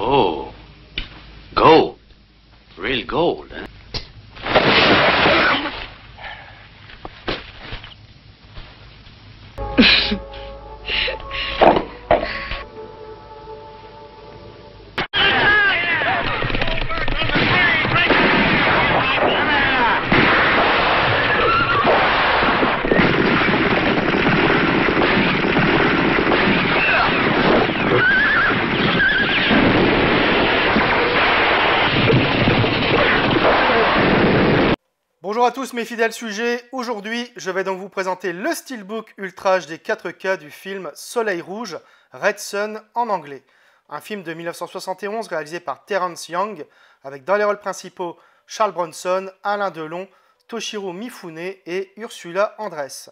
Oh, gold. Real gold, huh? Bonjour à tous mes fidèles sujets, aujourd'hui je vais donc vous présenter le Steelbook Ultra HD 4K du film Soleil Rouge, Red Sun en anglais. Un film de 1971 réalisé par Terence Young, avec dans les rôles principaux Charles Bronson, Alain Delon, Toshiro Mifune et Ursula Andress.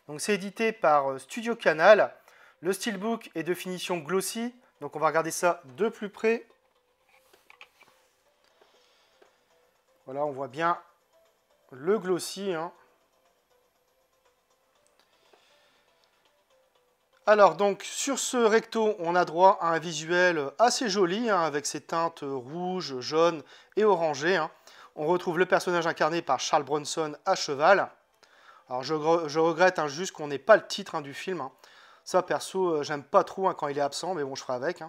Donc c'est édité par Studio Canal. Le Steelbook est de finition glossy, donc on va regarder ça de plus près. Voilà, on voit bien le glossy. Alors donc sur ce recto, on a droit à un visuel assez joli avec ses teintes rouges, jaunes et orangées. On retrouve le personnage incarné par Charles Bronson à cheval. Alors je regrette juste qu'on n'ait pas le titre du film. Ça perso, j'aime pas trop quand il est absent, mais bon, je ferai avec.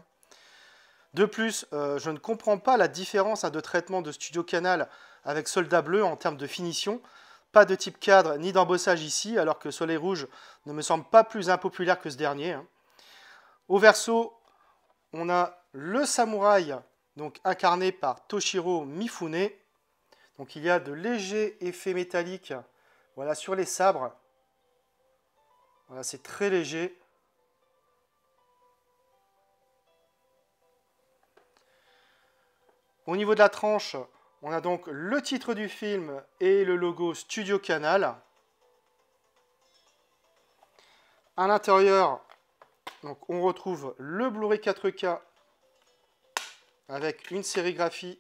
De plus, je ne comprends pas la différence de traitement de Studio Canal avec Soldat Bleu en termes de finition. Pas de type cadre ni d'embossage ici, alors que Soleil Rouge ne me semble pas plus impopulaire que ce dernier. Au verso, on a le samouraï, donc incarné par Toshiro Mifune. Donc il y a de légers effets métalliques, voilà, sur les sabres. Voilà, c'est très léger. Au niveau de la tranche, on a donc le titre du film et le logo Studio Canal. À l'intérieur, donc, on retrouve le Blu-ray 4K avec une sérigraphie.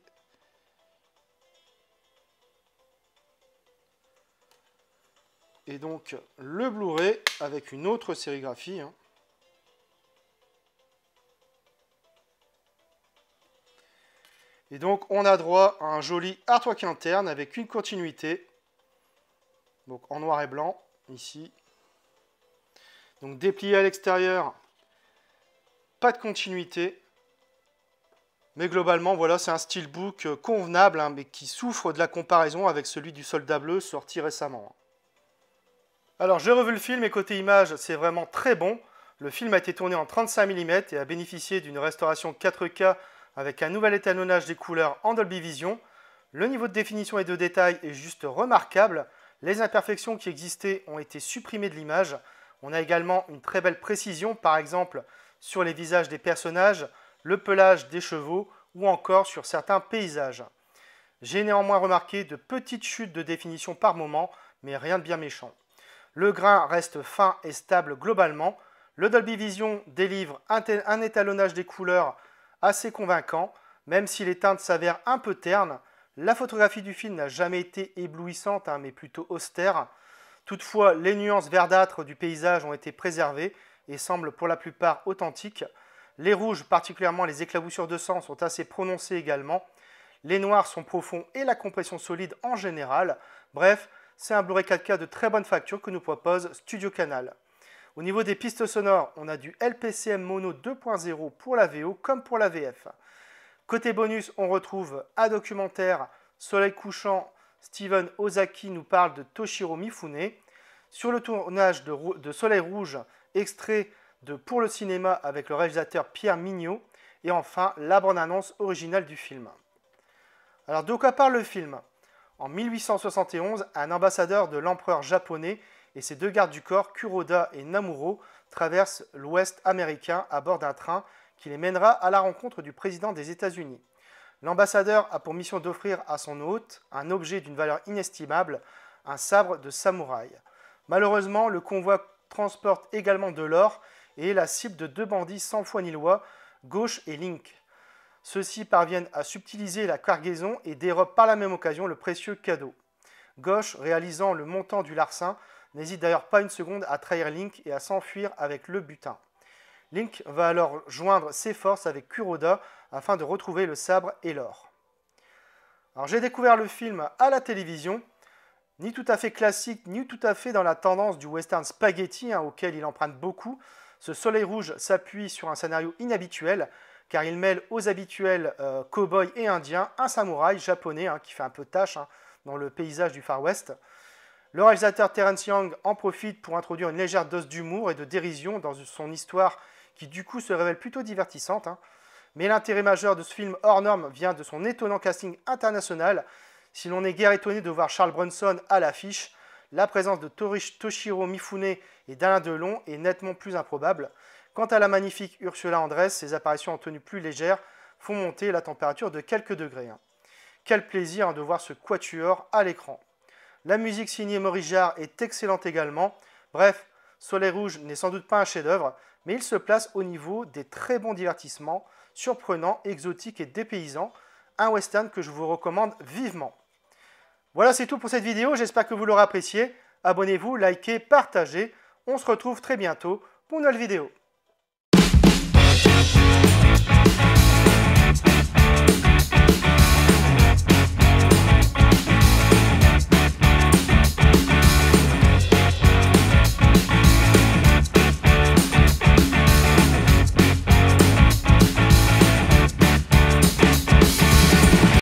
Et donc le Blu-ray avec une autre sérigraphie. Et donc on a droit à un joli artwork interne avec une continuité. Donc en noir et blanc, ici. Donc déplié à l'extérieur, pas de continuité. Mais globalement, voilà, c'est un steelbook convenable, mais qui souffre de la comparaison avec celui du Soldat Bleu sorti récemment. Alors j'ai revu le film et côté image, c'est vraiment très bon. Le film a été tourné en 35 mm et a bénéficié d'une restauration 4K avec un nouvel étalonnage des couleurs en Dolby Vision. Le niveau de définition et de détail est juste remarquable. Les imperfections qui existaient ont été supprimées de l'image. On a également une très belle précision, par exemple sur les visages des personnages, le pelage des chevaux ou encore sur certains paysages. J'ai néanmoins remarqué de petites chutes de définition par moment, mais rien de bien méchant. Le grain reste fin et stable globalement. Le Dolby Vision délivre un étalonnage des couleurs assez convaincant, même si les teintes s'avèrent un peu ternes. La photographie du film n'a jamais été éblouissante, mais plutôt austère. Toutefois, les nuances verdâtres du paysage ont été préservées et semblent pour la plupart authentiques. Les rouges, particulièrement les éclaboussures de sang, sont assez prononcées également. Les noirs sont profonds et la compression solide en général. Bref, c'est un Blu-ray 4K de très bonne facture que nous propose Studio Canal. Au niveau des pistes sonores, on a du LPCM Mono 2.0 pour la VO comme pour la VF. Côté bonus, on retrouve un documentaire Soleil couchant. Steven Ozaki nous parle de Toshiro Mifune. Sur le tournage de Soleil Rouge, extrait de Pour le cinéma avec le réalisateur Pierre Mignot. Et enfin, la bande-annonce originale du film. Alors de quoi parle le film ? En 1871, un ambassadeur de l'empereur japonais et ses deux gardes du corps, Kuroda et Namuro, traversent l'ouest américain à bord d'un train qui les mènera à la rencontre du président des États-Unis. L'ambassadeur a pour mission d'offrir à son hôte un objet d'une valeur inestimable, un sabre de samouraï. Malheureusement, le convoi transporte également de l'or et est la cible de deux bandits sans foi ni loi, Gauche et Link. Ceux-ci parviennent à subtiliser la cargaison et dérobent par la même occasion le précieux cadeau. Gauche, réalisant le montant du larcin, n'hésite d'ailleurs pas une seconde à trahir Link et à s'enfuir avec le butin. Link va alors joindre ses forces avec Kuroda afin de retrouver le sabre et l'or. Alors j'ai découvert le film à la télévision, ni tout à fait classique, ni tout à fait dans la tendance du western spaghetti auquel il emprunte beaucoup. Ce Soleil Rouge s'appuie sur un scénario inhabituel car il mêle aux habituels cow-boys et indiens un samouraï japonais qui fait un peu tâche dans le paysage du Far West. Le réalisateur Terence Young en profite pour introduire une légère dose d'humour et de dérision dans son histoire qui du coup se révèle plutôt divertissante. Mais l'intérêt majeur de ce film hors norme vient de son étonnant casting international. Si l'on n'est guère étonné de voir Charles Bronson à l'affiche, la présence de Toshiro Mifune et d'Alain Delon est nettement plus improbable. Quant à la magnifique Ursula Andress, ses apparitions en tenue plus légère font monter la température de quelques degrés. Quel plaisir de voir ce quatuor à l'écran. La musique signée Maurice Jarre est excellente également. Bref, Soleil Rouge n'est sans doute pas un chef-d'œuvre, mais il se place au niveau des très bons divertissements, surprenants, exotiques et dépaysants. Un western que je vous recommande vivement. Voilà, c'est tout pour cette vidéo. J'espère que vous l'aurez apprécié. Abonnez-vous, likez, partagez. On se retrouve très bientôt pour une nouvelle vidéo.